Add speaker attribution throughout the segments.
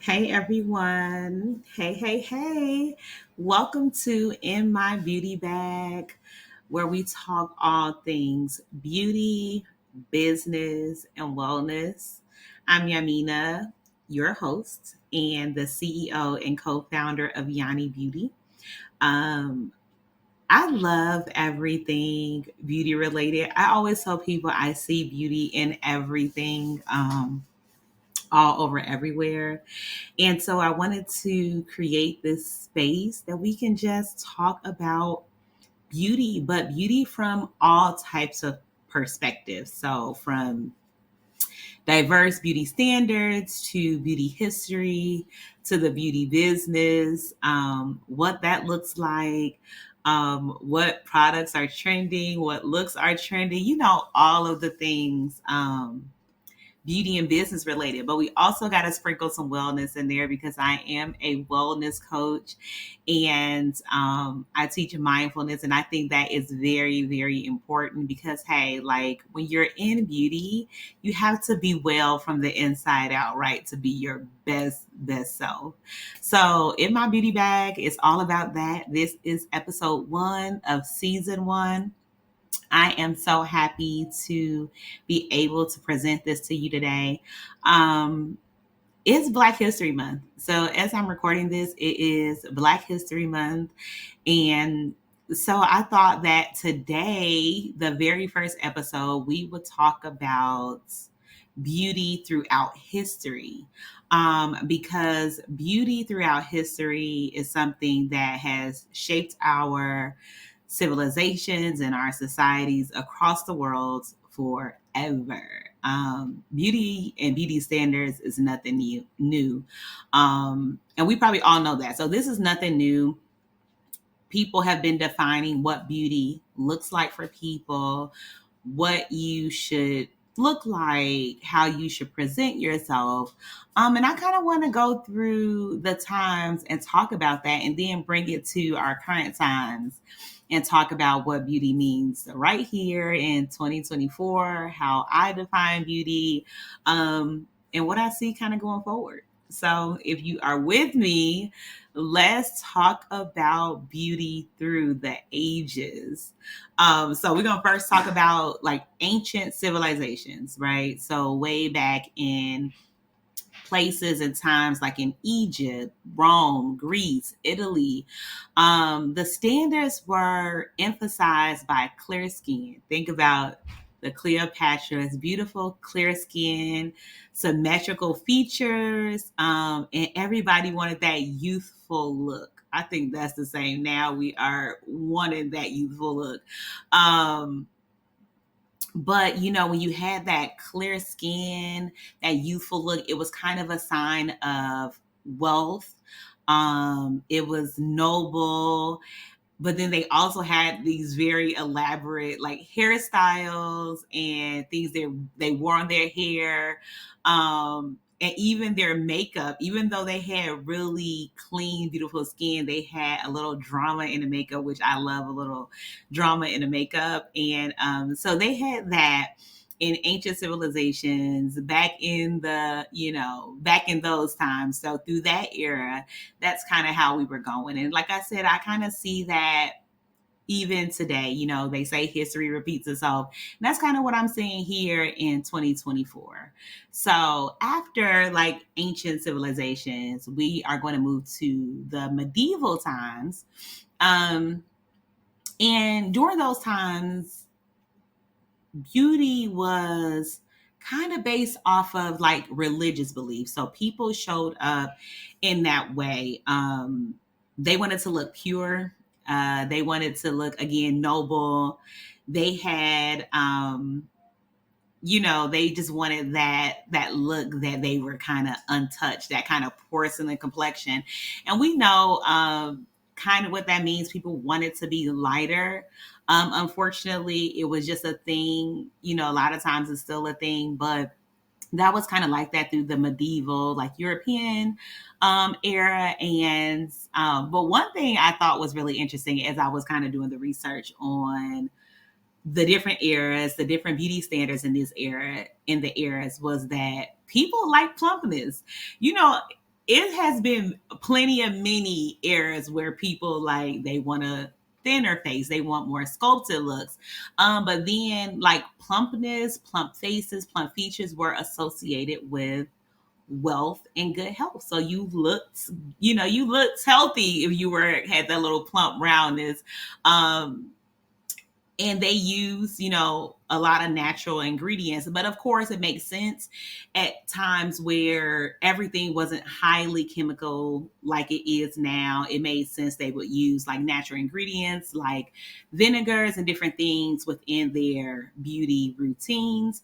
Speaker 1: Hey everyone. Hey. Welcome to In My Beauty Bag, where we talk all things beauty, business, and wellness. I'm Yamina, your host and the CEO and co founder of Yanni Beauty. Um, I love everything beauty related. I always tell people I see beauty in everything, all over everywhere. And so I wanted to create this space that we can just talk about beauty, but beauty from all types of perspectives. So from diverse beauty standards to beauty history to the beauty business, what that looks like, what products are trending, what looks are trending, all of the things. Beauty and business related, but we also got to sprinkle some wellness in there because I am a wellness coach and I teach mindfulness. And I think that is very, very important because, hey, like when you're in beauty, you have to be well from the inside out, right? To be your best self. So, in my beauty bag, it's all about that. This is episode 1 of season 1. I am so happy to be able to present this to you today. Um, it's Black History Month. So, as I'm recording this, it is Black History Month. And so, I thought that today, the very first episode, we would talk about beauty throughout history. Because beauty throughout history is something that has shaped our civilizations and our societies across the world forever. Beauty and beauty standards is nothing new. And we probably all know that. So this is nothing new. People have been defining what beauty looks like for people, what you should look like, how you should present yourself. And I kind of want to go through the times and talk about that and then bring it to our current times and talk about what beauty means right here in 2024, how I define beauty, and what I see kind of going forward. So if you are with me, let's talk about beauty through the ages. So we're gonna first talk about like ancient civilizations, right? So way back in places and times like in Egypt, Rome, Greece, Italy, the standards were emphasized by clear skin. Think about the Cleopatra's beautiful clear skin, symmetrical features, and everybody wanted that youthful look. I think that's the same now. We are wanting that youthful look. Um, but when you had that clear skin, that youthful look, it was kind of a sign of wealth. It was noble, but then they also had these very elaborate like hairstyles and things they wore on their hair. And even their makeup, even though they had really clean, beautiful skin, they had a little drama in the makeup, which I love a little drama in the makeup. And so they had that in ancient civilizations back in those times. So through that era, that's kind of how we were going. And like I said, I kind of see that even today. They say history repeats itself. And that's kind of what I'm seeing here in 2024. So after like ancient civilizations, we are going to move to the medieval times. And during those times, beauty was kind of based off of like religious beliefs. So people showed up in that way. They wanted to look pure. They wanted to look again noble. They had, they just wanted that look that they were kind of untouched, that kind of porcelain complexion. And we know kind of what that means. People wanted to be lighter. Unfortunately, it was just a thing. A lot of times it's still a thing, but that was kind of like that through the medieval, like European era. And but one thing I thought was really interesting as I was kind of doing the research on the different eras, the different beauty standards in the eras, was that people like plumpness. You know, it has been plenty of many eras where people like they want a thinner face, they want more sculpted looks. But then like plumpness, plump faces, plump features were associated with wealth and good health. So you looked healthy if you were had that little plump roundness. Um, and they use a lot of natural ingredients, but of course it makes sense at times where everything wasn't highly chemical like it is now. It made sense they would use like natural ingredients like vinegars and different things within their beauty routines.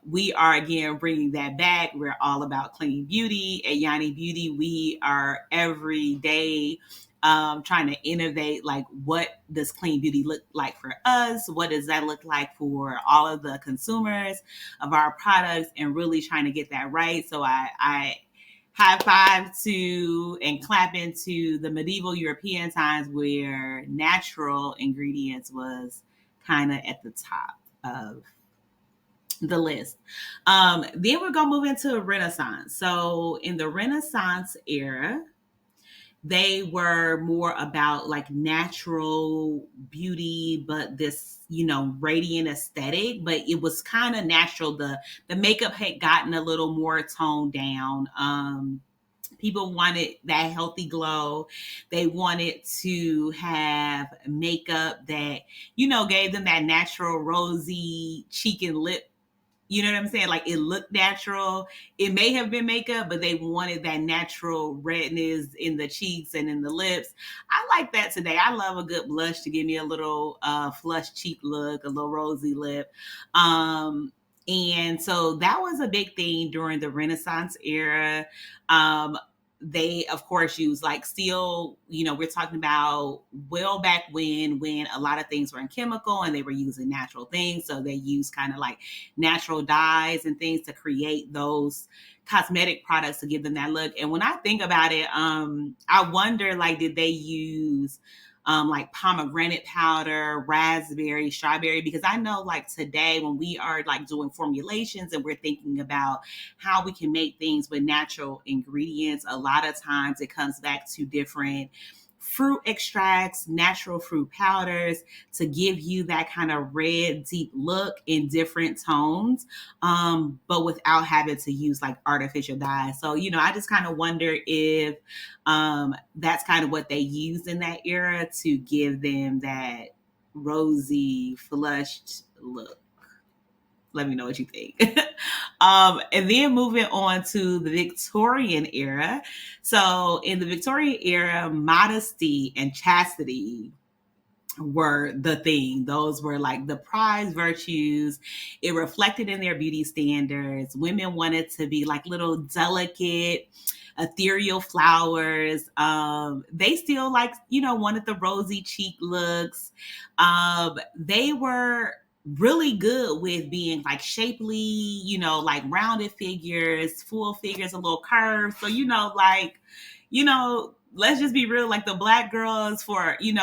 Speaker 1: We are again bringing that back. We're all about clean beauty at Yanni Beauty. We are every day trying to innovate, like what does clean beauty look like for us? What does that look like for all of the consumers of our products, and really trying to get that right. So I high five to and clap into the medieval European times where natural ingredients was kind of at the top of the list. Then we're gonna move into Renaissance. So in the Renaissance era, they were more about like natural beauty, but this radiant aesthetic. But it was kind of natural. The makeup had gotten a little more toned down. People wanted that healthy glow. They wanted to have makeup that gave them that natural rosy cheek and lip. You know what I'm saying? Like it looked natural. It may have been makeup, but they wanted that natural redness in the cheeks and in the lips. I like that today. I love a good blush to give me a little flush cheek look, a little rosy lip. And so that was a big thing during the Renaissance era. Um, they of course use like still, we're talking about well back when a lot of things were in chemical and they were using natural things. So they use kind of like natural dyes and things to create those cosmetic products to give them that look. And when I think about it, I wonder, like, did they use like pomegranate powder, raspberry, strawberry? Because I know like today when we are like doing formulations and we're thinking about how we can make things with natural ingredients, a lot of times it comes back to different fruit extracts, natural fruit powders to give you that kind of red, deep look in different tones, but without having to use like artificial dyes. So, I just kind of wonder if that's kind of what they used in that era to give them that rosy, flushed look. Let me know what you think. And then moving on to the Victorian era. So in the Victorian era, modesty and chastity were the thing. Those were like the prized virtues. It reflected in their beauty standards. Women wanted to be like little delicate, ethereal flowers. They still like, wanted the rosy cheek looks. They were really good with being like shapely, like rounded figures, full figures, a little curves. So, like, let's just be real, like the black girls for, in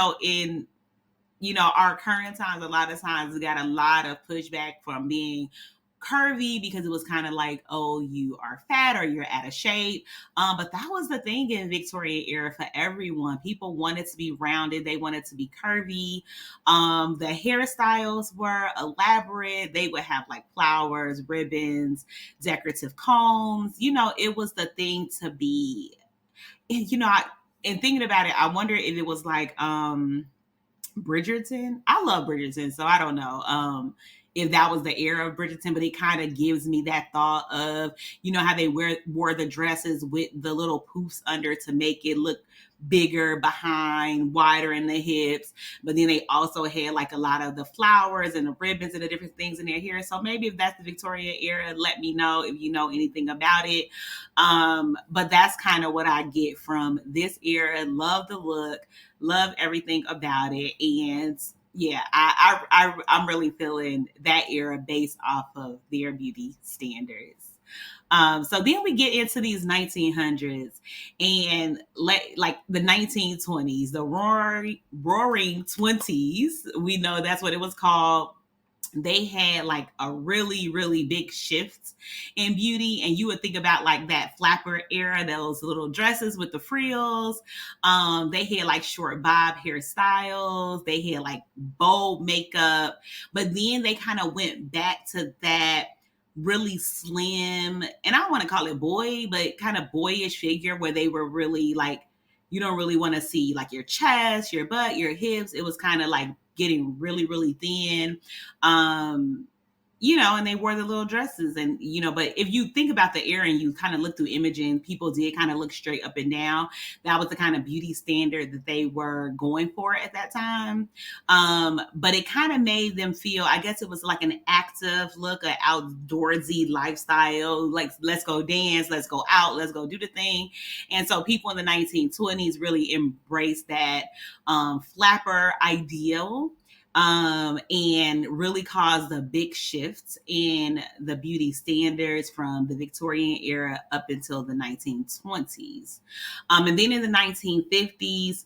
Speaker 1: our current times, a lot of times we got a lot of pushback from being curvy because it was kind of like, oh, you are fat or you're out of shape. But that was the thing in Victorian era for everyone. People wanted to be rounded. They wanted to be curvy. The hairstyles were elaborate. They would have like flowers, ribbons, decorative combs. It was the thing to be. And, and thinking about it, I wonder if it was like, Bridgerton. I love Bridgerton, so I don't know if that was the era of Bridgerton, but it kind of gives me that thought of, how they wore the dresses with the little poofs under to make it look bigger behind, wider in the hips. But then they also had like a lot of the flowers and the ribbons and the different things in their hair. So maybe if that's the Victorian era, let me know if you know anything about it. But that's kind of what I get from this era. Love the look, love everything about it. And yeah, I'm really feeling that era based off of their beauty standards. So then we get into these 1900s and like the 1920s, the roaring 20s. We know that's what it was called. they had like a really, really big shift in beauty. And you would think about like that flapper era, those little dresses with the frills. They had like short bob hairstyles. They had like bold makeup. But then they kind of went back to that really slim, and I don't want to call it boy, but kind of boyish figure where they were really like, you don't really want to see like your chest, your butt, your hips. It was kind of like getting really, really thin. Um, and they wore the little dresses, and but if you think about the era and you kind of look through imaging, people did kind of look straight up and down. That was the kind of beauty standard that they were going for at that time. But it kind of made them feel, I guess it was like an active look, an outdoorsy lifestyle, like let's go dance, let's go out, let's go do the thing. And so people in the 1920s really embraced that flapper ideal, and really caused a big shift in the beauty standards from the Victorian era up until the 1920s. And then in the 1950s,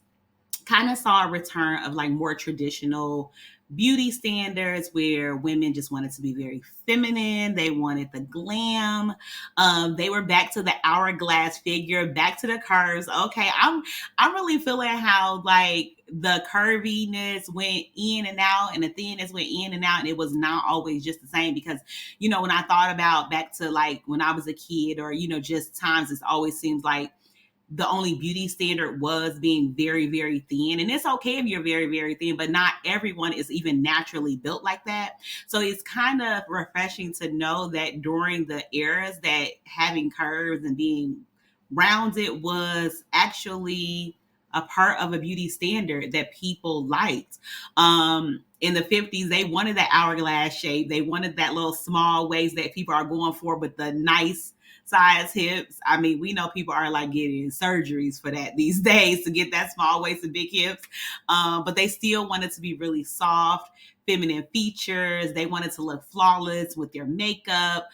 Speaker 1: kind of saw a return of like more traditional beauty standards where women just wanted to be very feminine. They wanted the glam. They were back to the hourglass figure, back to the curves. Okay, I'm really feeling how like the curviness went in and out and the thinness went in and out, and it was not always just the same. Because when I thought about back to like when I was a kid, or just times, it always seems like the only beauty standard was being very, very thin. And it's okay if you're very, very thin, but not everyone is even naturally built like that. So it's kind of refreshing to know that during the eras that having curves and being rounded was actually a part of a beauty standard that people liked. In the 50s, they wanted that hourglass shape. They wanted that little small waist that people are going for with the nice size hips. I mean, we know people are like getting surgeries for that these days to get that small waist and big hips. But they still wanted to be really soft, feminine features. They wanted to look flawless with their makeup.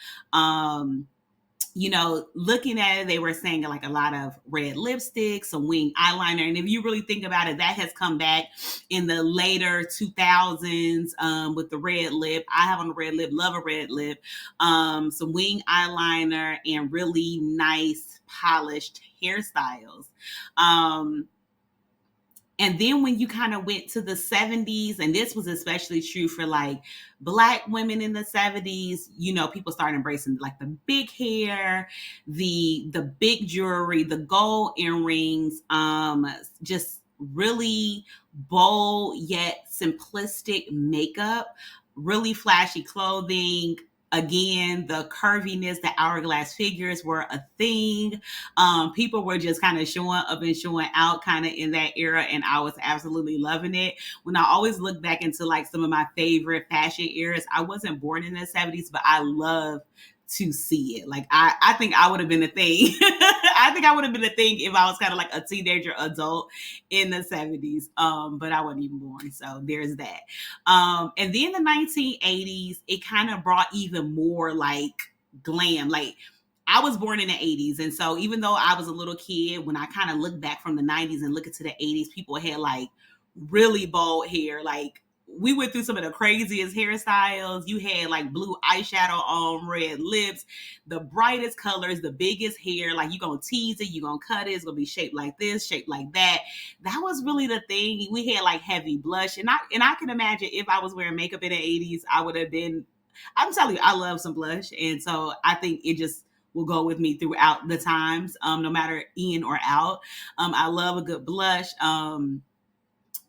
Speaker 1: Looking at it, they were saying like a lot of red lipstick, some wing eyeliner. And if you really think about it, that has come back in the later 2000s with the red lip. I have on a red lip, love a red lip, some wing eyeliner, and really nice polished hairstyles. And then when you kind of went to the 70s, and this was especially true for like Black women in the 70s, people started embracing like the big hair, the big jewelry, the gold earrings, just really bold yet simplistic makeup, really flashy clothing. Again, the curviness, the hourglass figures were a thing. People were just kind of showing up and showing out kind of in that era, and I was absolutely loving it. When I always look back into like some of my favorite fashion eras, I wasn't born in the 70s, but I love to see it. Like I think I would have been a thing. I think I would have been a thing if I was kind of like a teenager adult in the 70s. But I wasn't even born. So there's that. And then the 1980s, it kind of brought even more like glam. Like I was born in the 80s. And so even though I was a little kid, when I kind of look back from the 90s and look into the 80s, people had like really bold hair. Like we went through some of the craziest hairstyles. You had like blue eyeshadow on, red lips, the brightest colors, the biggest hair. Like you gonna tease it, you gonna cut it. It's gonna be shaped like this, shaped like that. That was really the thing. We had like heavy blush, and I can imagine if I was wearing makeup in the 80s, I would have been. I'm telling you, I love some blush, and so I think it just will go with me throughout the times, no matter in or out. I love a good blush.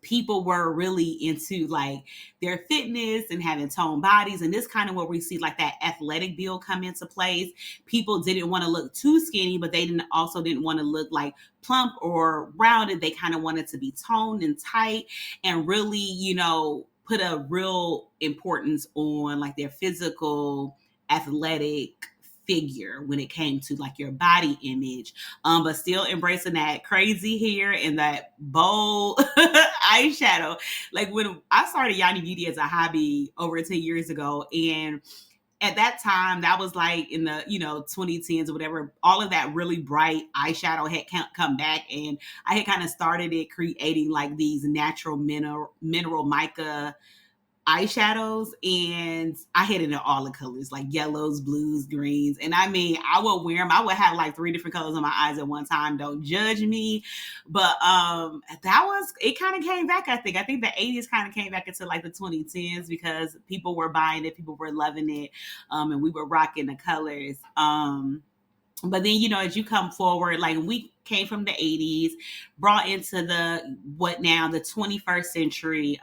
Speaker 1: People were really into like their fitness and having toned bodies. And this kind of where we see like that athletic build come into place. People didn't want to look too skinny, but they didn't want to look like plump or rounded. They kind of wanted to be toned and tight, and really, put a real importance on like their physical athletic figure when it came to like your body image, but still embracing that crazy hair and that bold eyeshadow. Like when I started Yanni Beauty as a hobby over 10 years ago, and at that time, that was like in the 2010s or whatever, all of that really bright eyeshadow had come back, and I had kind of started it creating like these natural mineral mica eyeshadows, and I hit it in all the colors, like yellows, blues, greens. And I mean, I would wear them. I would have like 3 different colors on my eyes at one time. Don't judge me. But that was, it kind of came back, I think. I think the 80s kind of came back into like the 2010s because people were buying it, people were loving it, and we were rocking the colors. But then, as you come forward, like we came from the 80s, brought into the what now, the 21st century.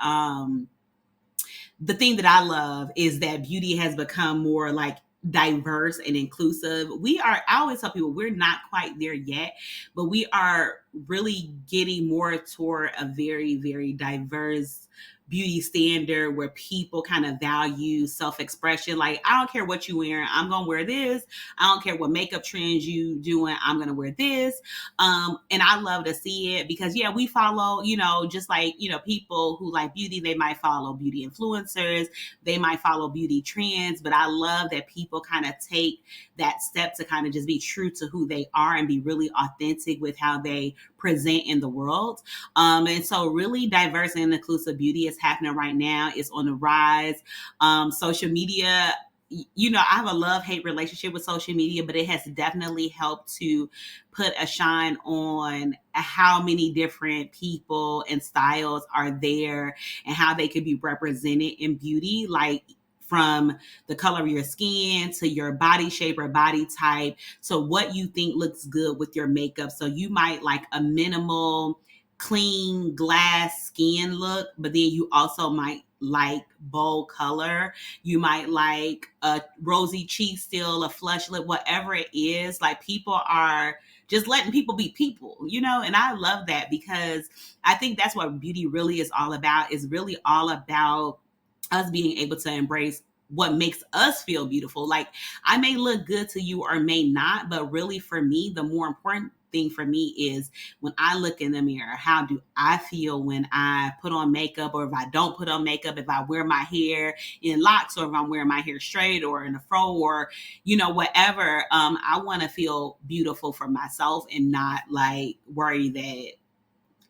Speaker 1: The thing that I love is that beauty has become more like diverse and inclusive. I always tell people we're not quite there yet, but we are really getting more toward a very, very diverse beauty standard where people kind of value self-expression. Like, I don't care what you wearing, I'm gonna wear this. I don't care what makeup trends you doing, I'm gonna wear this. And I love to see it because yeah, we follow, just like, people who like beauty, they might follow beauty influencers, they might follow beauty trends, but I love that people kind of take that step to kind of just be true to who they are and be really authentic with how they present in the world. And so really diverse and inclusive beauty is happening right now. It's on the rise. Social media, I have a love-hate relationship with social media, but it has definitely helped to put a shine on how many different people and styles are there and how they could be represented in beauty. Like, from the color of your skin to your body shape or body type. So what you think looks good with your makeup. So you might like a minimal, clean glass skin look, but then you also might like bold color. You might like a rosy cheek still, a flush lip, whatever it is. Like, people are just letting people be people, and I love that because I think that's what beauty really is all about. Is really all about us being able to embrace what makes us feel beautiful. Like, I may look good to you or may not, but really for me, the more important thing for me is when I look in the mirror, how do I feel when I put on makeup, or if I don't put on makeup, if I wear my hair in locks, or if I'm wearing my hair straight or in a fro, or whatever. I want to feel beautiful for myself and not like worry that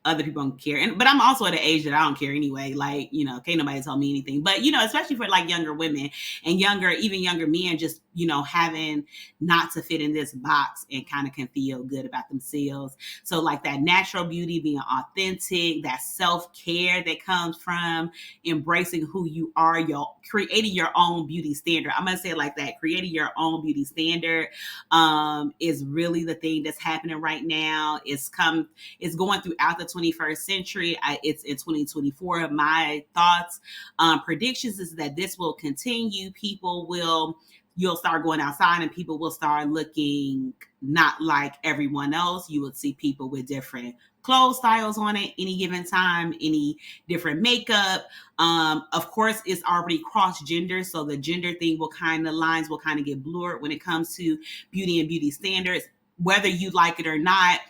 Speaker 1: other people don't care. But I'm also at an age that I don't care anyway. Like, can't nobody tell me anything. But, especially for like younger women and even younger men, just, having not to fit in this box and kind of can feel good about themselves. So like that natural beauty, being authentic, that self-care that comes from embracing who you are, creating your own beauty standard. I'm going to say it like that. Creating your own beauty standard is really the thing that's happening right now. It's going throughout the 21st century. It's in 2024. My thoughts, predictions is that this will continue. You'll start going outside and people will start looking not like everyone else. You would see people with different clothes styles on at any given time, any different makeup. Of course, it's already cross gender, so the gender thing lines will kind of get blurred when it comes to beauty and beauty standards, whether you like it or not.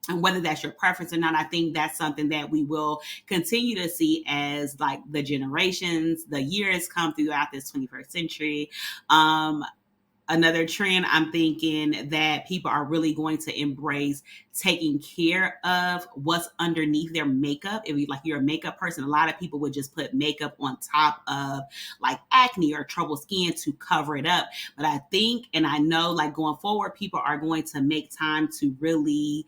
Speaker 1: And whether that's your preference or not, I think that's something that we will continue to see as like the years come throughout this 21st century. Another trend, I'm thinking that people are really going to embrace taking care of what's underneath their makeup. If you're a makeup person, a lot of people would just put makeup on top of like acne or trouble skin to cover it up. But I think, and I know, like going forward, people are going to make time to really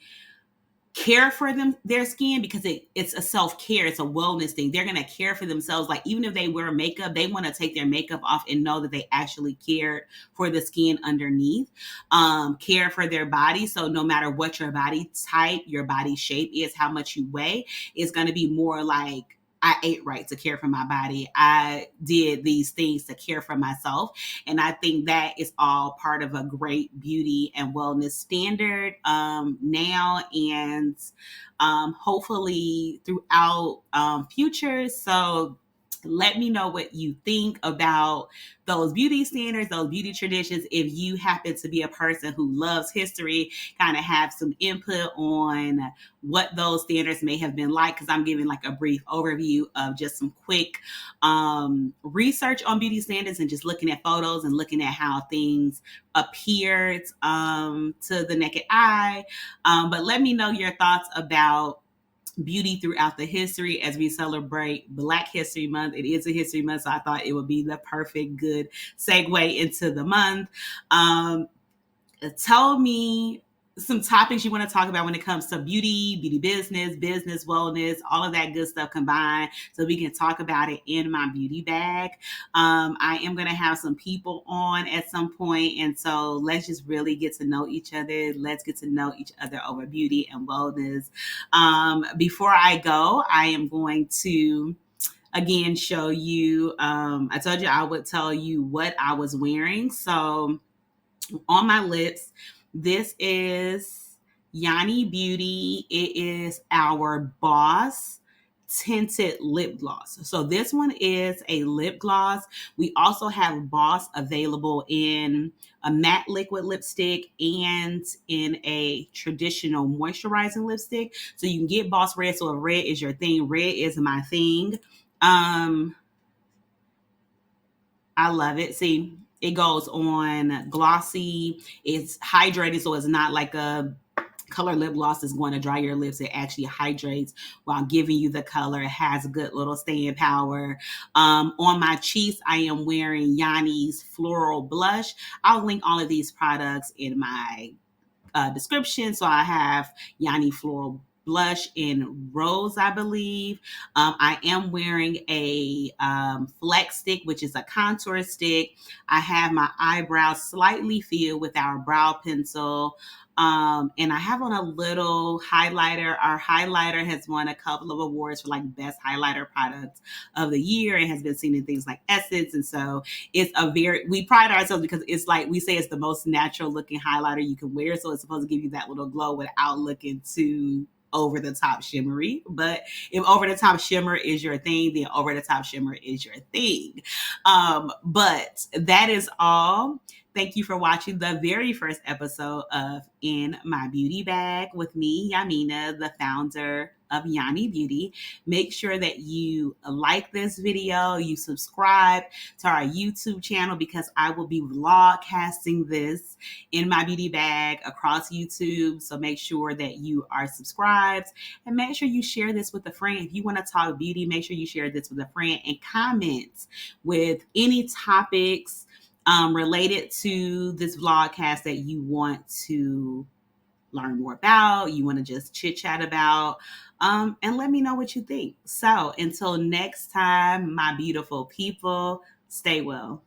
Speaker 1: care for their skin, because it's a self-care, it's a wellness thing. They're going to care for themselves. Like, even if they wear makeup, they want to take their makeup off and know that they actually cared for the skin underneath, care for their body. So no matter what your body type, your body shape is, how much you weigh, it's going to be more like, I ate right to care for my body. I did these things to care for myself. And I think that is all part of a great beauty and wellness standard now, and hopefully throughout futures. So let me know what you think about those beauty standards, those beauty traditions. If you happen to be a person who loves history, kind of have some input on what those standards may have been like, because I'm giving like a brief overview of just some quick research on beauty standards and just looking at photos and looking at how things appeared to the naked eye. But let me know your thoughts about beauty throughout the history as we celebrate Black History Month. It is a history month, so I thought it would be the perfect good segue into the month. Tell me some topics you want to talk about when it comes to beauty business, business wellness, all of that good stuff combined, so we can talk about it in my beauty bag. I am going to have some people on at some point, and so let's just really get to know each other. Let's get to know each other over beauty and wellness. Before I go, I am going to again show you. I told you I would tell you what I was wearing, so on my lips, this is Yanni Beauty. It is our Boss tinted lip gloss. So this one is a lip gloss. We also have Boss available in a matte liquid lipstick and in a traditional moisturizing lipstick. So you can get Boss Red. So if red is your thing, red is my thing. I love it. See, it goes on glossy. It's hydrated, so it's not like a color lip gloss is going to dry your lips. It actually hydrates while giving you the color. It has good little staying power. On my cheeks, I am wearing Yanni's Floral Blush. I'll link all of these products in my description. So I have Yanni Floral Blush in Rose, I believe. I am wearing a flex stick, which is a contour stick. I have my eyebrows slightly filled with our brow pencil. And I have on a little highlighter. Our highlighter has won a couple of awards for like best highlighter product of the year and has been seen in things like Essence. And so we pride ourselves because it's like we say it's the most natural looking highlighter you can wear. So it's supposed to give you that little glow without looking too over the top shimmery. But if over the top shimmer is your thing, then over the top shimmer is your thing. But that is all. Thank you for watching the very first episode of In My Beauty Bag with me, Yamina, the founder of Yanni Beauty. Make sure that you like this video, you subscribe to our YouTube channel because I will be vlogcasting this in my beauty bag across YouTube. So make sure that you are subscribed and make sure you share this with a friend. If you want to talk beauty, make sure you share this with a friend and comment with any topics related to this vlogcast that you want to learn more about, you want to just chit chat about, and let me know what you think. So until next time, my beautiful people, stay well.